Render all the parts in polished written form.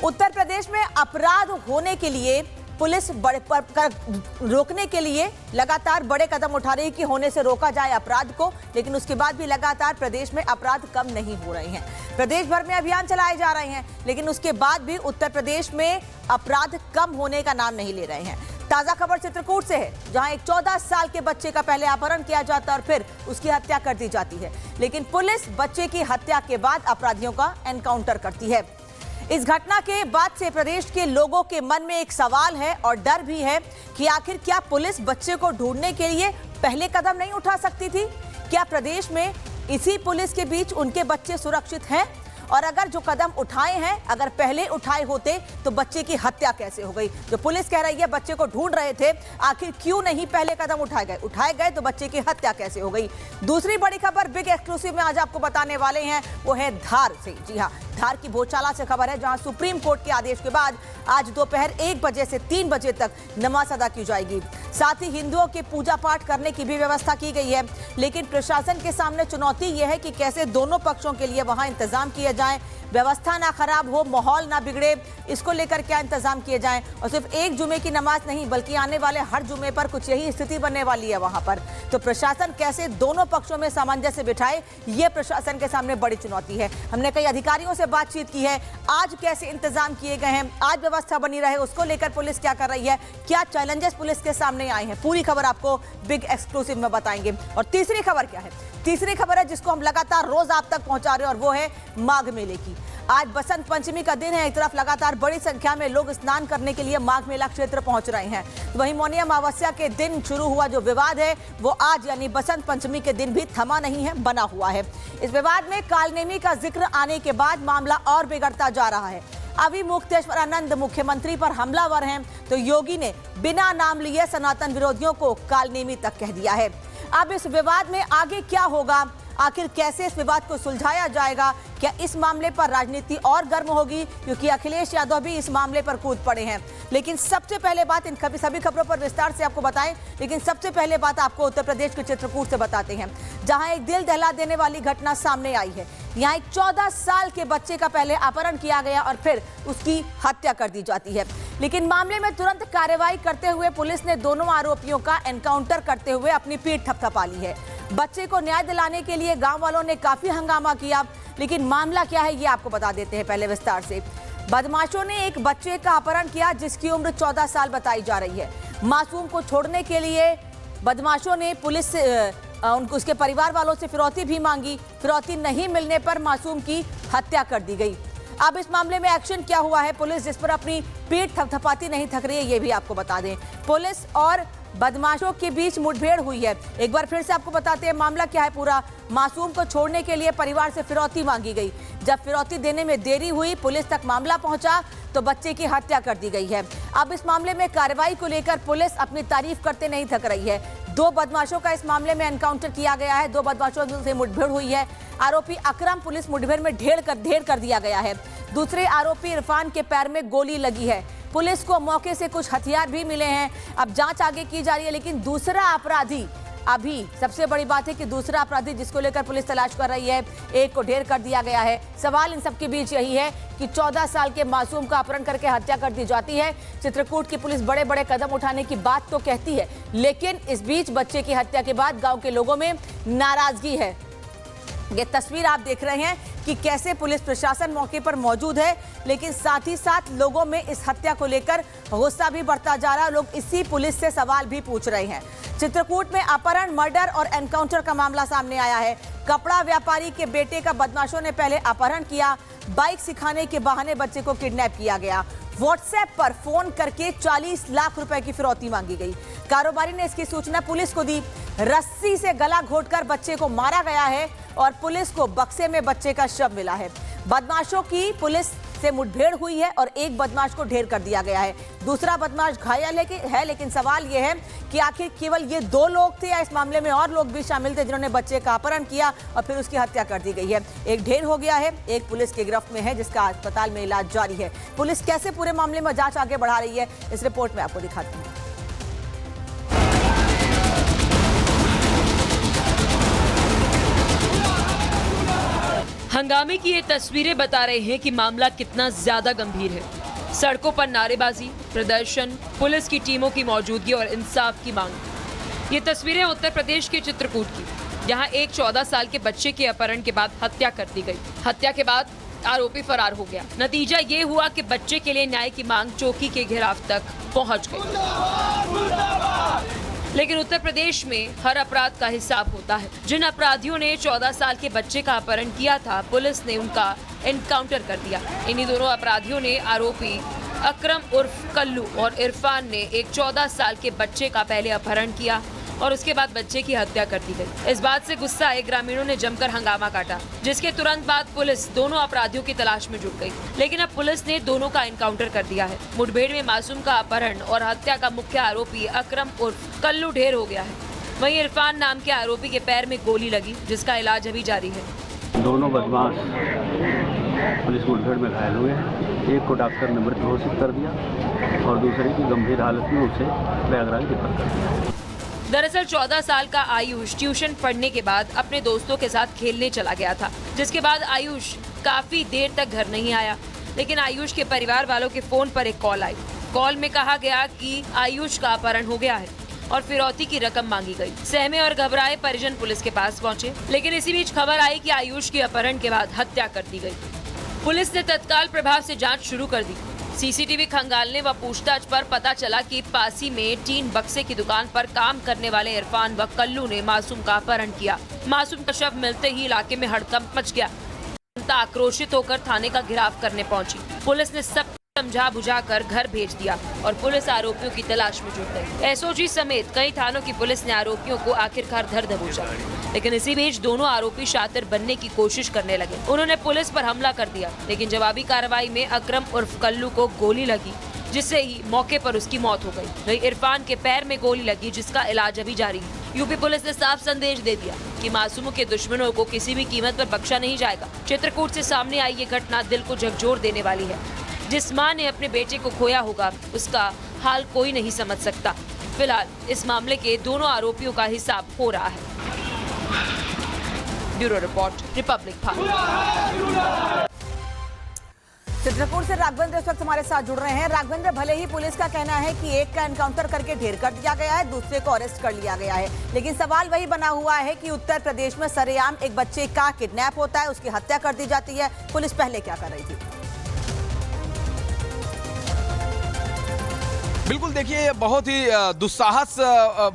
उत्तर प्रदेश में अपराध होने के लिए पुलिस रोकने के लिए लगातार बड़े कदम उठा रही है कि होने से रोका जाए अपराध को, लेकिन उसके बाद भी लगातार प्रदेश में अपराध कम नहीं हो रहे हैं। प्रदेश भर में अभियान चलाए जा रहे हैं, लेकिन उसके बाद भी उत्तर प्रदेश में अपराध कम होने का नाम नहीं ले रहे हैं। ताजा खबर चित्रकूट से है, जहां एक 14 साल के बच्चे का पहले अपहरण किया जाता है और फिर उसकी हत्या कर दी जाती है, लेकिन पुलिस बच्चे की हत्या के बाद अपराधियों का एनकाउंटर करती है। इस घटना के बाद से प्रदेश के लोगों के मन में एक सवाल है और डर भी है कि आखिर क्या पुलिस बच्चे को ढूंढने के लिए पहले कदम नहीं उठा सकती थी? क्या प्रदेश में इसी पुलिस के बीच उनके बच्चे सुरक्षित हैं? और अगर जो कदम उठाए हैं, अगर पहले उठाए होते तो बच्चे की हत्या कैसे हो गई? जो पुलिस कह रही है बच्चे को ढूंढ रहे थे, आखिर क्यों नहीं पहले कदम उठाए गए तो बच्चे की हत्या कैसे हो गई? दूसरी बड़ी खबर बिग एक्सक्लूसिव में आज आपको बताने वाले हैं, वो है धार से। जी हाँ, धार की भोजशाला से खबर है, जहां सुप्रीम कोर्ट के आदेश के बाद आज दोपहर 1 बजे से 3 बजे तक नमाज अदा की जाएगी। साथ ही हिंदुओं के पूजा पाठ करने की भी व्यवस्था की गई है, लेकिन प्रशासन के सामने चुनौती यह है कि कैसे दोनों पक्षों के लिए वहां इंतजाम किए जाएं, व्यवस्था ना खराब हो, माहौल ना बिगड़े, इसको लेकर क्या इंतजाम किए जाएं। और सिर्फ एक जुमे की नमाज नहीं, बल्कि आने वाले हर जुमे पर कुछ यही स्थिति बनने वाली है वहां पर। तो प्रशासन कैसे दोनों पक्षों में सामंजस्य बिठाए, ये प्रशासन के सामने बड़ी चुनौती है। हमने कई अधिकारियों से बातचीत की है, आज कैसे इंतजाम किए गए हैं, आज व्यवस्था बनी रहे, उसको लेकर पुलिस क्या कर रही है, क्या चैलेंजेस पुलिस के सामने आए हैं, पूरी खबर आपको बिग एक्सक्लूसिव में बताएंगे। और तीसरी खबर क्या है? तीसरी खबर है जिसको हम लगातार रोज आप तक पहुंचा रहे हैं, और वो है माघ मेले की। आज बसंत पंचमी का दिन है, एक तरफ लगातार बड़ी संख्या में लोग स्नान करने के लिए माघ मेला क्षेत्र पहुंच रहे हैं, वहीं मौनी अमावस्या के दिन शुरू हुआ जो विवाद है वो आज यानी बसंत पंचमी के दिन भी थमा नहीं है, बना हुआ है। इस विवाद में कालनेमी का जिक्र आने के बाद मामला और बिगड़ता जा रहा है। अभी मुक्तेश्वरानंद मुख्यमंत्री पर हमलावर हैं, तो योगी ने बिना नाम लिए सनातन विरोधियों को कालनेमी तक कह दिया है। अब इस विवाद में आगे क्या होगा, आखिर कैसे इस विवाद को सुलझाया जाएगा? क्या इस मामले पर राजनीति और गर्म होगी, क्योंकि अखिलेश यादव भी इस मामले पर कूद पड़े हैं। लेकिन सबसे पहले बात, इन सभी खबरों पर विस्तार से आपको बताएं, लेकिन सबसे पहले बात आपको उत्तर प्रदेश के चित्रकूट से बताते हैं, जहां एक दिल दहला देने वाली घटना सामने आई है। यहाँ एक 14 साल के बच्चे का पहले अपहरण किया गया और फिर उसकी हत्या कर दी जाती है, लेकिन मामले में तुरंत कार्रवाई करते हुए पुलिस ने दोनों आरोपियों का एनकाउंटर करते हुए अपनी पीठ थपथपा ली है। बच्चे को न्याय दिलाने के लिए गांव वालों ने काफी हंगामा किया, लेकिन मामला क्या है ये आपको बता देते हैं पहले विस्तार से। बदमाशों ने एक बच्चे का अपहरण किया जिसकी उम्र 14 साल बताई जा रही है। मासूम को छोड़ने के लिए बदमाशों ने पुलिस से उसके परिवार वालों से फिरौती भी मांगी। फिरौती नहीं मिलने पर मासूम की हत्या कर दी गई। अब इस मामले में एक्शन क्या हुआ है? पुलिस जिस पर अपनी पीठ थपथपाती नहीं थक रही है, ये भी आपको बता दें। पुलिस और बदमाशों के बीच मुठभेड़ हुई है। एक बार फिर से आपको बताते हैं मामला क्या है पूरा। मासूम को छोड़ने के लिए परिवार से फिरौती मांगी गई। जब फिरौती देने में देरी हुई, पुलिस तक मामला पहुंचा तो बच्चे की हत्या कर दी गई है। अब इस मामले में कार्रवाई को लेकर पुलिस अपनी तारीफ करते नहीं थक रही है। 2 बदमाशों का इस मामले में एनकाउंटर किया गया है, 2 बदमाशों से मुठभेड़ हुई है। आरोपी अकरम पुलिस मुठभेड़ में ढेर कर दिया गया है। दूसरे आरोपी इरफान के पैर में गोली लगी है। पुलिस को मौके से कुछ हथियार भी मिले हैं। अब जांच आगे की जा रही है, लेकिन दूसरा अपराधी, अभी सबसे बड़ी बात है कि दूसरा अपराधी जिसको लेकर पुलिस तलाश कर रही है, एक को ढेर कर दिया गया है। सवाल इन सबके बीच यही है कि 14 साल के मासूम का अपहरण करके हत्या कर दी जाती है। चित्रकूट की पुलिस बड़े बड़े कदम उठाने की बात तो कहती है, लेकिन इस बीच बच्चे की हत्या के बाद गांव के लोगों में नाराजगी है। ये तस्वीर आप देख रहे हैं कि कैसे पुलिस प्रशासन मौके पर मौजूद है, लेकिन साथ ही साथ लोगों में इस हत्या को लेकर गुस्सा भी बढ़ता जा रहा है। लोग इसी पुलिस से सवाल भी पूछ रहे हैं। चित्रकूट में अपहरण, मर्डर और एनकाउंटर का मामला सामने आया है। कपड़ा व्यापारी के बेटे का बदमाशों ने पहले अपहरण किया, बाइक सिखाने के बहाने बच्चे को किडनैप किया गया। व्हाट्सएप पर फोन करके 40 लाख रुपए की फिरौती मांगी गई। कारोबारी ने इसकी सूचना पुलिस को दी। रस्सी से गला घोंटकर बच्चे को मारा गया है और पुलिस को बक्से में बच्चे का शव मिला है। बदमाशों की पुलिस से मुठभेड़ हुई है और एक बदमाश को ढेर कर दिया गया है। दूसरा बदमाश घायल है, लेकिन सवाल यह है कि आखिर केवल ये 2 लोग थे या इस मामले में और लोग भी शामिल थे जिन्होंने बच्चे का अपहरण किया और फिर उसकी हत्या कर दी गई है। एक ढेर हो गया है, एक पुलिस के गिरफ्त में है जिसका अस्पताल में इलाज जारी है। पुलिस कैसे पूरे मामले में जांच आगे बढ़ा रही है, इस रिपोर्ट में आपको दिखाती हूँ। हंगामा हंगामे की ये तस्वीरें बता रहे हैं कि मामला कितना ज्यादा गंभीर है। सड़कों पर नारेबाजी, प्रदर्शन, पुलिस की टीमों की मौजूदगी और इंसाफ की मांग। ये तस्वीरें उत्तर प्रदेश के चित्रकूट की, जहां एक 14 साल के बच्चे के अपहरण के बाद हत्या कर दी गई। हत्या के बाद आरोपी फरार हो गया। नतीजा ये हुआ कि बच्चे के लिए न्याय की मांग चौकी के घेराव तक पहुंच गई। लेकिन उत्तर प्रदेश में हर अपराध का हिसाब होता है। जिन अपराधियों ने 14 साल के बच्चे का अपहरण किया था, पुलिस ने उनका एनकाउंटर कर दिया। इन्हीं दोनों अपराधियों ने आरोपी अकरम उर्फ कल्लू और इरफान ने एक 14 साल के बच्चे का पहले अपहरण किया और उसके बाद बच्चे की हत्या कर दी गई। इस बात से गुस्सा आए ग्रामीणों ने जमकर हंगामा काटा, जिसके तुरंत बाद पुलिस दोनों अपराधियों की तलाश में जुट गई। लेकिन अब पुलिस ने दोनों का एनकाउंटर कर दिया है। मुठभेड़ में मासूम का अपहरण और हत्या का मुख्य आरोपी अकरम उर्फ कल्लू ढेर हो गया है। वहीं इरफान नाम के आरोपी के पैर में गोली लगी, जिसका इलाज अभी जारी है। दोनों बदमाश पुलिस मुठभेड़ में घायल हुए हैं। एक को डॉक्टर ने मृत घोषित कर दिया और दूसरे की गंभीर हालत में उसे प्रयागराज रेफर कर दिया। दरअसल 14 साल का आयुष ट्यूशन पढ़ने के बाद अपने दोस्तों के साथ खेलने चला गया था, जिसके बाद आयुष काफी देर तक घर नहीं आया। लेकिन आयुष के परिवार वालों के फोन पर एक कॉल आई। कॉल में कहा गया कि आयुष का अपहरण हो गया है और फिरौती की रकम मांगी गई। सहमे और घबराए परिजन पुलिस के पास पहुंचे, लेकिन इसी बीच खबर आई कि आयुष के अपहरण के बाद हत्या कर दी गई। पुलिस ने तत्काल प्रभाव से जांच शुरू कर दी। सीसीटीवी खंगालने व पूछताछ पर पता चला कि पासी में टीन बक्से की दुकान पर काम करने वाले इरफान व कल्लू ने मासूम का अपहरण किया। मासूम का शव मिलते ही इलाके में हड़कंप मच गया। जनता आक्रोशित होकर थाने का घेराव करने पहुंची। पुलिस ने सब समझा बुझाकर घर भेज दिया और पुलिस आरोपियों की तलाश में जुट गई। एसओजी समेत कई थानों की पुलिस ने आरोपियों को आखिरकार धर दबोचा। लेकिन इसी बीच दोनों आरोपी शातिर बनने की कोशिश करने लगे। उन्होंने पुलिस पर हमला कर दिया, लेकिन जवाबी कार्रवाई में अकरम उर्फ कल्लू को गोली लगी, जिससे ही मौके पर उसकी मौत हो गई। वहीं इरफान के पैर में गोली लगी, जिसका इलाज अभी जारी है। यूपी पुलिस ने साफ संदेश दे दिया कि मासूमों के दुश्मनों को किसी भी कीमत पर बख्शा नहीं जाएगा। चित्रकूट से सामने आई ये घटना दिल को झकझोर देने वाली है। जिस मां ने अपने बेटे को खोया होगा, उसका हाल कोई नहीं समझ सकता। फिलहाल इस मामले के दोनों आरोपियों का हिसाब हो रहा है। Bureau report, Republic Bharat. Chitrakoot से राघवेंद्र इस वक्त हमारे साथ जुड़ रहे हैं। राघवेंद्र, भले ही पुलिस का कहना है कि एक का एनकाउंटर करके ढेर कर दिया गया है, दूसरे को अरेस्ट कर लिया गया है, लेकिन सवाल वही बना हुआ है कि उत्तर प्रदेश में सरेआम एक बच्चे का किडनैप होता है, उसकी हत्या कर दी जाती है। पुलिस पहले क्या कर रही थी? बिल्कुल, देखिए, बहुत ही दुस्साहस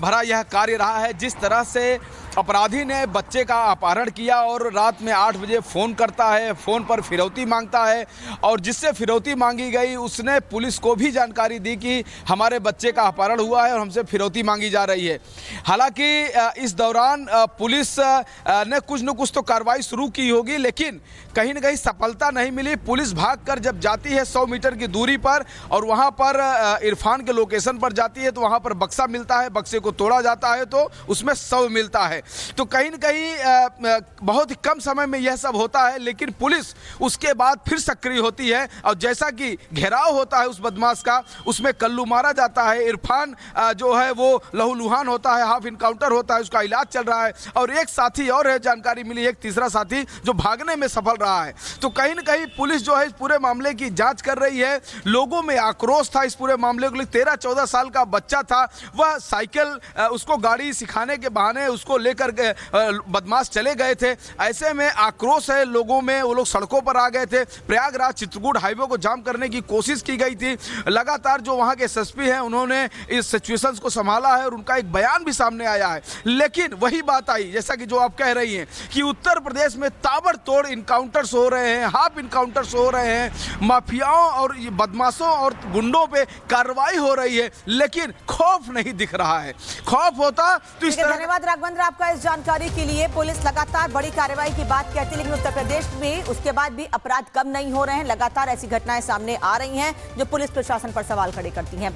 भरा यह कार्य रहा है। जिस तरह से अपराधी ने बच्चे का अपहरण किया और रात में 8 बजे फ़ोन करता है, फ़ोन पर फिरौती मांगता है और जिससे फिरौती मांगी गई उसने पुलिस को भी जानकारी दी कि हमारे बच्चे का अपहरण हुआ है और हमसे फिरौती मांगी जा रही है। हालांकि इस दौरान पुलिस ने कुछ न कुछ तो कार्रवाई शुरू की होगी, लेकिन कहीं न कहीं सफलता नहीं मिली। पुलिस भागकर जब जाती है 100 मीटर की दूरी पर और वहाँ पर इरफान के लोकेशन पर जाती है, तो वहाँ पर बक्सा मिलता है। बक्से को तोड़ा जाता है तो उसमें शव मिलता है। तो कहीं न कहीं बहुत ही कम समय में यह सब होता है, लेकिन पुलिस उसके बाद फिर सक्रिय होती है और जैसा कि घेराव होता है उस बदमाश का, उसमें कल्लू मारा जाता है। इरफान जो है वो लहूलुहान होता है, हाफ इनकाउंटर होता है, उसका इलाज चल रहा है और एक साथी और है, जानकारी मिली, एक तीसरा साथी जो भागने में सफल रहा है। तो कहीं न कहीं पुलिस जो है इस पूरे मामले की जांच कर रही है। लोगों में आक्रोश था इस पूरे मामले को लेकर। 13-14 साल का बच्चा था, वह साइकिल उसको गाड़ी सिखाने के बहाने उसको लेकर बदमाश चले गए थे। ऐसे में आक्रोश है लोगों में, वो लोग सड़कों पर आ गए थे। प्रयागराज चित्रकूट हाईवे को जाम करने की कोशिश की गई थी। लगातार जो वहां के एसएसपी हैं उन्होंने इस सिचुएशंस को संभाला है और उनका एक बयान भी सामने आया है। लेकिन वही बात आई, जैसा कि जो आप कह रही हैं कि उत्तर प्रदेश में ताबड़तोड़ इनकाउंटर्स हो रहे हैं, हाफ इनकाउंटर्स हो रहे हैं, माफियाओं और बदमाशों और गुंडों पे कार्रवाई हो रही है, लेकिन खौफ नहीं दिख रहा है। खौफ होता तो इस तरह। धन्यवाद राघवेंद्र आपका इस जानकारी के लिए। पुलिस लगातार बड़ी कार्रवाई की बात कहती है, लेकिन उत्तर प्रदेश में उसके बाद भी अपराध कम नहीं हो रहे हैं। लगातार ऐसी घटनाएं सामने आ रही हैं जो पुलिस प्रशासन पर सवाल खड़े करती हैं।